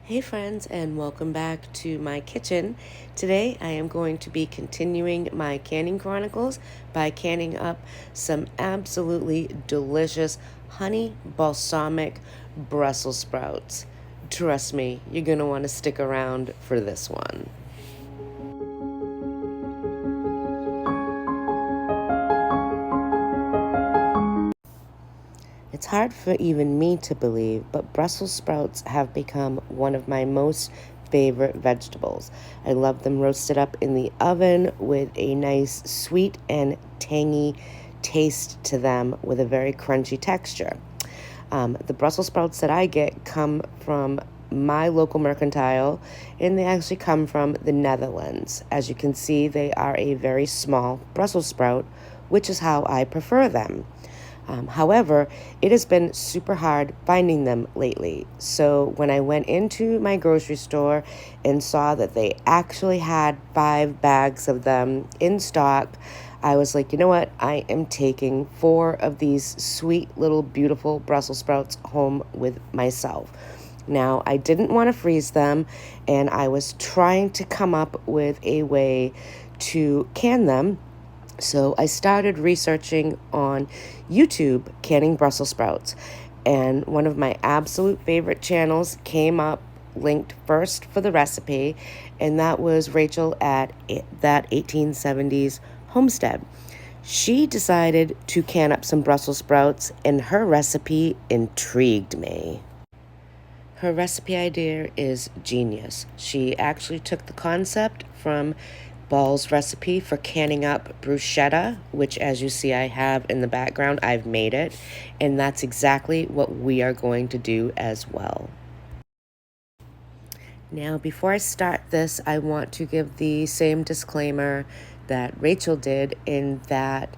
Hey friends, and welcome back to my kitchen. Today I am going to be continuing my Canning Chronicles by canning up some absolutely delicious honey balsamic Brussels sprouts. Trust me, you're going to want to stick around for this one. It's hard for even me to believe, but Brussels sprouts have become one of my most favorite vegetables. I love them roasted up in the oven with a nice sweet and tangy taste to them with a very crunchy texture. The Brussels sprouts that I get come from my local mercantile, and they actually come from the Netherlands. As you can see, they are a very small Brussels sprout, which is how I prefer them. However, it has been super hard finding them lately. So when I went into my grocery store and saw that they actually had 5 bags of them in stock, I was like, you know what? I am taking 4 of these sweet little beautiful Brussels sprouts home with myself. Now, I didn't want to freeze them, and I was trying to come up with a way to can them. So I started researching on YouTube canning Brussels sprouts, and one of my absolute favorite channels came up linked first for the recipe, and that was Rachel at that 1870s homestead. She decided to can up some Brussels sprouts, and her recipe intrigued me. Her recipe idea is genius. She actually took the concept from Ball's recipe for canning up bruschetta, which, as you see, I have in the background. I've made it, and that's exactly what we are going to do as well. Now, before I start this, I want to give the same disclaimer that Rachel did, in that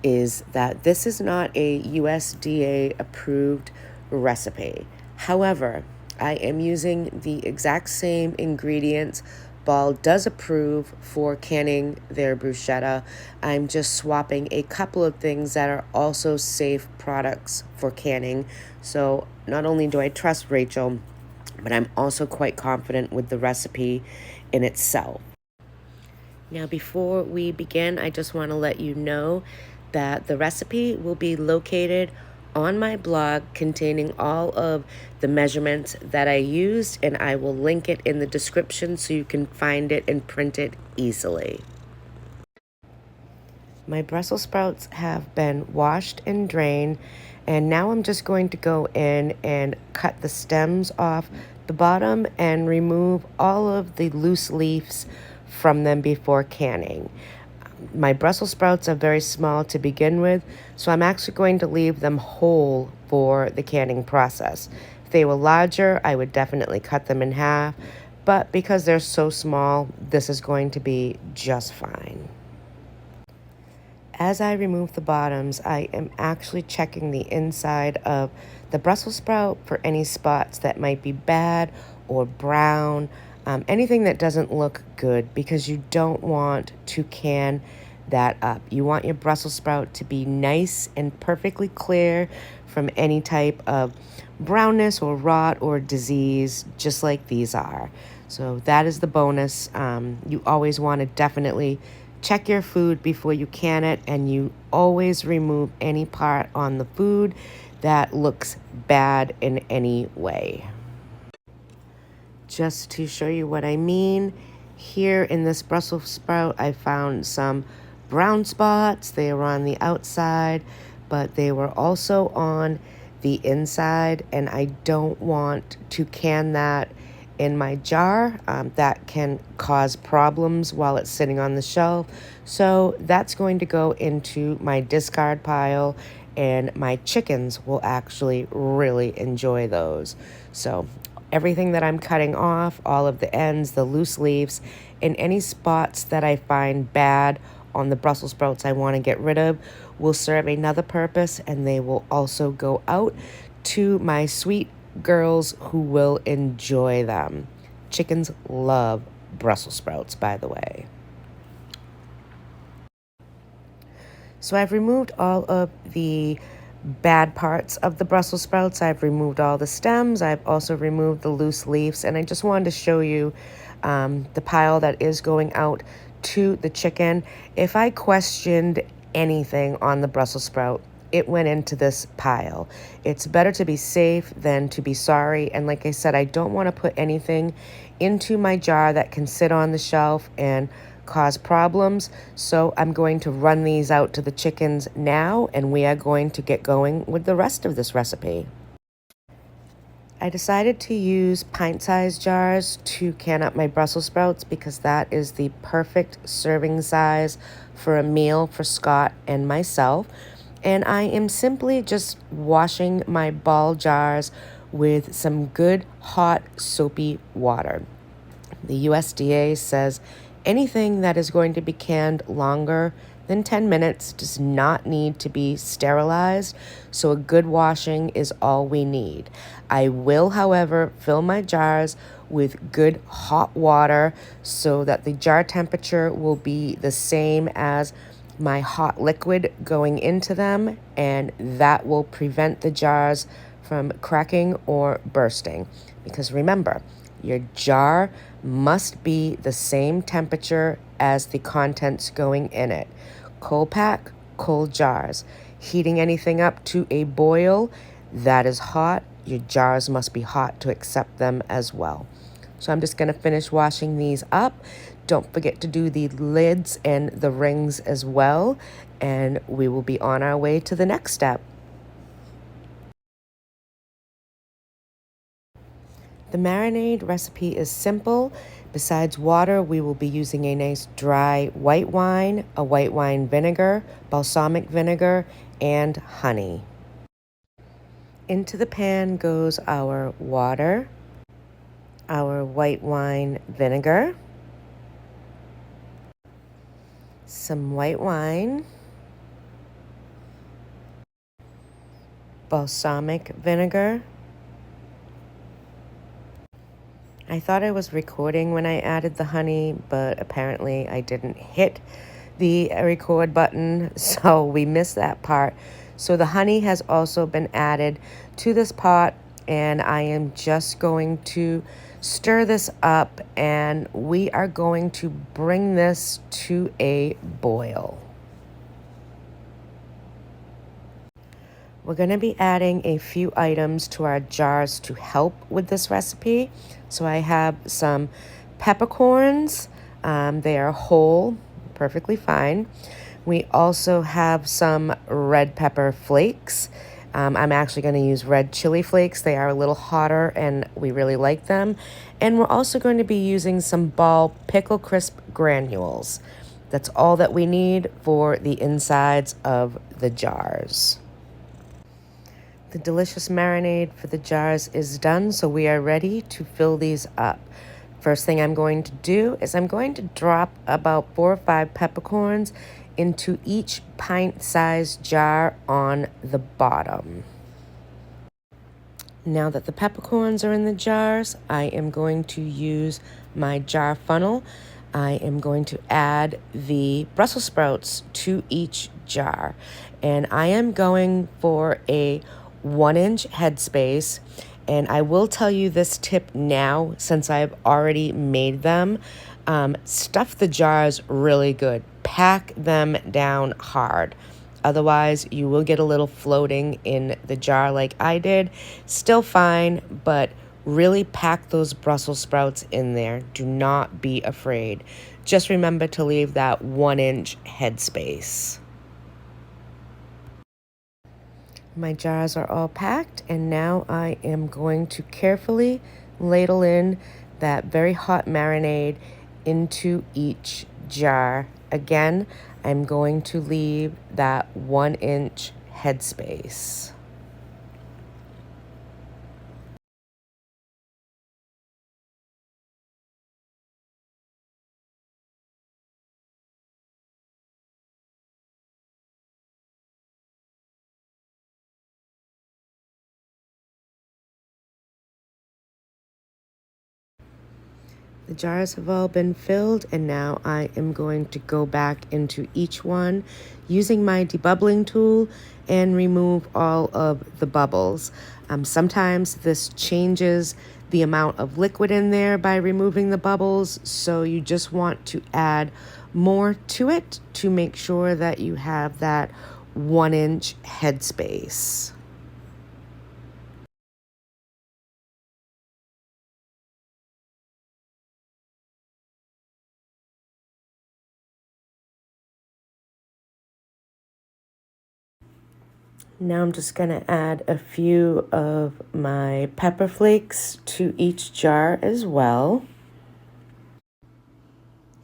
is that this is not a USDA approved recipe. However, I am using the exact same ingredients Ball does approve for canning their bruschetta. I'm just swapping a couple of things that are also safe products for canning. So not only do I trust Rachel, but I'm also quite confident with the recipe in itself. Now, before we begin, I just want to let you know that the recipe will be located on my blog containing all of the measurements that I used, and I will link it in the description so you can find it and print it easily. My Brussels sprouts have been washed and drained, and now I'm just going to go in and cut the stems off the bottom and remove all of the loose leaves from them before canning. My Brussels sprouts are very small to begin with, so I'm actually going to leave them whole for the canning process. If they were larger, I would definitely cut them in half, but because they're so small, this is going to be just fine. As I remove the bottoms, I am actually checking the inside of the Brussels sprout for any spots that might be bad or brown, anything that doesn't look good, because you don't want to can that up. You want your Brussels sprout to be nice and perfectly clear from any type of brownness or rot or disease, just like these are. So that is the bonus. You always want to definitely check your food before you can it, and you always remove any part on the food that looks bad in any way. Just to show you what I mean, here in this Brussels sprout, I found some brown spots. They were on the outside, but they were also on the inside, and I don't want to can that in my jar. That can cause problems while it's sitting on the shelf. So that's going to go into my discard pile, and my chickens will actually really enjoy those. So everything that I'm cutting off, all of the ends, the loose leaves, and any spots that I find bad on the Brussels sprouts I want to get rid of, will serve another purpose, and they will also go out to my sweet girls who will enjoy them. Chickens love Brussels sprouts, by the way. So I've removed all of the bad parts of the Brussels sprouts. I've removed all the stems. I've also removed the loose leaves, and I just wanted to show you the pile that is going out to the chicken. If I questioned anything on the Brussels sprout, it went into this pile. It's better to be safe than to be sorry. And like I said, I don't want to put anything into my jar that can sit on the shelf and cause problems. So I'm going to run these out to the chickens now, and we are going to get going with the rest of this recipe. I decided to use pint-sized jars to can up my Brussels sprouts because that is the perfect serving size for a meal for Scott and myself. And I am simply just washing my ball jars with some good hot soapy water. The USDA says anything that is going to be canned longer than 10 minutes does not need to be sterilized, so a good washing is all we need. I will, however, fill my jars with good hot water so that the jar temperature will be the same as my hot liquid going into them, and that will prevent the jars from cracking or bursting. Because remember, your jar must be the same temperature as the contents going in it. Cold pack, cold jars. Heating anything up to a boil that is hot, your jars must be hot to accept them as well. So I'm just going to finish washing these up. Don't forget to do the lids and the rings as well, and we will be on our way to the next step. The marinade recipe is simple. Besides water, we will be using a nice dry white wine, a white wine vinegar, balsamic vinegar, and honey. Into the pan goes our water, our white wine vinegar, some white wine, balsamic vinegar. I thought I was recording when I added the honey, but apparently I didn't hit the record button, so we missed that part. So the honey has also been added to this pot, and I am just going to stir this up, and we are going to bring this to a boil. We're going to be adding a few items to our jars to help with this recipe. So I have some peppercorns. They are whole, perfectly fine. We also have some red pepper flakes. I'm actually going to use red chili flakes. They are a little hotter and we really like them. And we're also going to be using some Ball pickle crisp granules. That's all that we need for the insides of the jars. The delicious marinade for the jars is done, so we are ready to fill these up. First thing I'm going to do is I'm going to drop about 4 or 5 peppercorns into each pint-sized jar on the bottom. Now that the peppercorns are in the jars, I am going to use my jar funnel. I am going to add the Brussels sprouts to each jar. And I am going for a 1-inch headspace. And I will tell you this tip now since I've already made them. Stuff the jars really good. Pack them down hard. Otherwise, you will get a little floating in the jar like I did. Still fine, but really pack those Brussels sprouts in there. Do not be afraid. Just remember to leave that 1-inch headspace. My jars are all packed, and now I am going to carefully ladle in that very hot marinade into each jar. Again, I'm going to leave that 1-inch headspace. The jars have all been filled, and now I am going to go back into each one using my debubbling tool and remove all of the bubbles. Sometimes this changes the amount of liquid in there by removing the bubbles, so you just want to add more to it to make sure that you have that 1-inch headspace. Now I'm just going to add a few of my pepper flakes to each jar as well.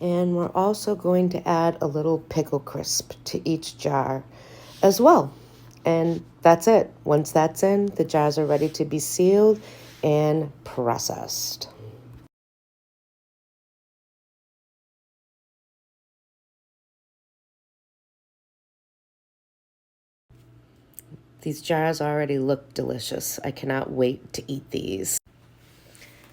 And we're also going to add a little pickle crisp to each jar as well. And that's it. Once that's in, the jars are ready to be sealed and processed. These jars already look delicious. I cannot wait to eat these.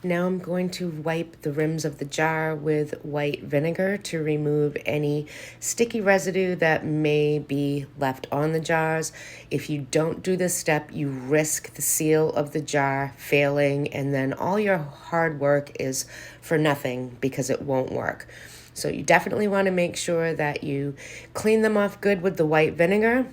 Now I'm going to wipe the rims of the jar with white vinegar to remove any sticky residue that may be left on the jars. If you don't do this step, you risk the seal of the jar failing, and then all your hard work is for nothing because it won't work. So you definitely want to make sure that you clean them off good with the white vinegar.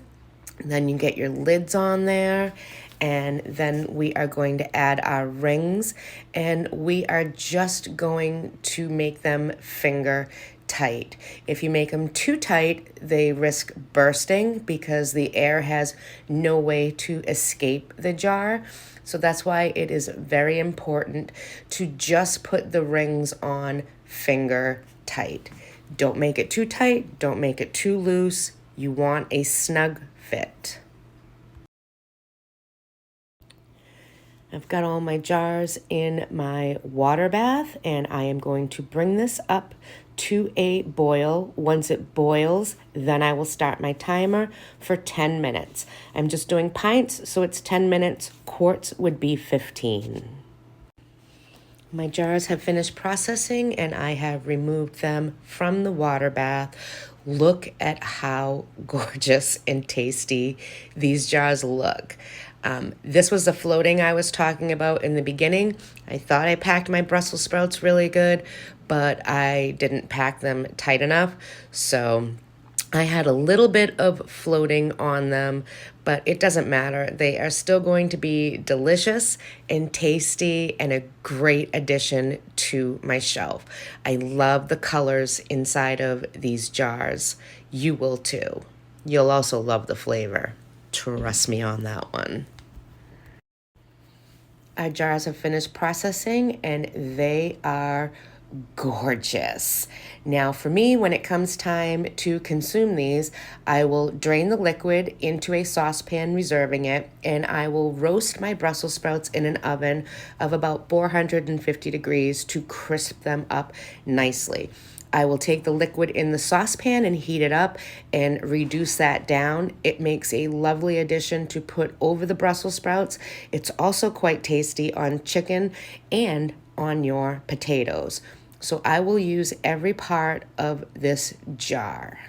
Then you get your lids on there, and then we are going to add our rings, and we are just going to make them finger tight. If you make them too tight, they risk bursting because the air has no way to escape the jar. So that's why it is very important to just put the rings on finger tight. Don't make it too tight, don't make it too loose. You want a snug fit. I've got all my jars in my water bath, and I am going to bring this up to a boil. Once it boils, then I will start my timer for 10 minutes. I'm just doing pints, so it's 10 minutes. Quarts would be 15. My jars have finished processing, and I have removed them from the water bath. Look at how gorgeous and tasty these jars look. This was the floating I was talking about in the beginning. I thought I packed my Brussels sprouts really good, but I didn't pack them tight enough. So I had a little bit of floating on them, but it doesn't matter. They are still going to be delicious and tasty and a great addition to my shelf. I love the colors inside of these jars. You will too. You'll also love the flavor. Trust me on that one. Our jars have finished processing, and they are gorgeous. Now for me, when it comes time to consume these, I will drain the liquid into a saucepan, reserving it, and I will roast my Brussels sprouts in an oven of about 450 degrees to crisp them up nicely. I will take the liquid in the saucepan and heat it up and reduce that down. It makes a lovely addition to put over the Brussels sprouts. It's also quite tasty on chicken and on your potatoes. So I will use every part of this jar.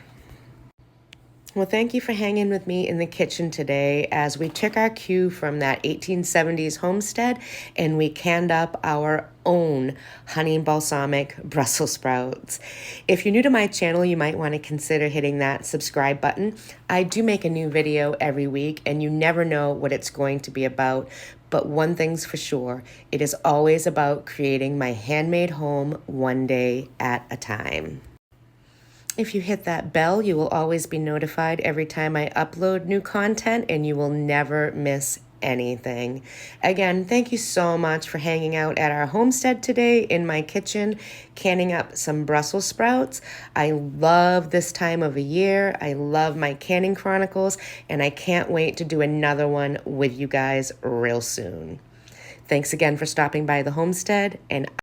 Well, thank you for hanging with me in the kitchen today as we took our cue from that 1870s homestead and we canned up our own honey balsamic Brussels sprouts. If you're new to my channel, you might want to consider hitting that subscribe button. I do make a new video every week, and you never know what it's going to be about. But one thing's for sure, it is always about creating my handmade home one day at a time. If you hit that bell, you will always be notified every time I upload new content, and you will never miss anything. Again, thank you so much for hanging out at our homestead today in my kitchen, canning up some Brussels sprouts. I love this time of a year. I love my Canning Chronicles, and I can't wait to do another one with you guys real soon. Thanks again for stopping by the homestead, and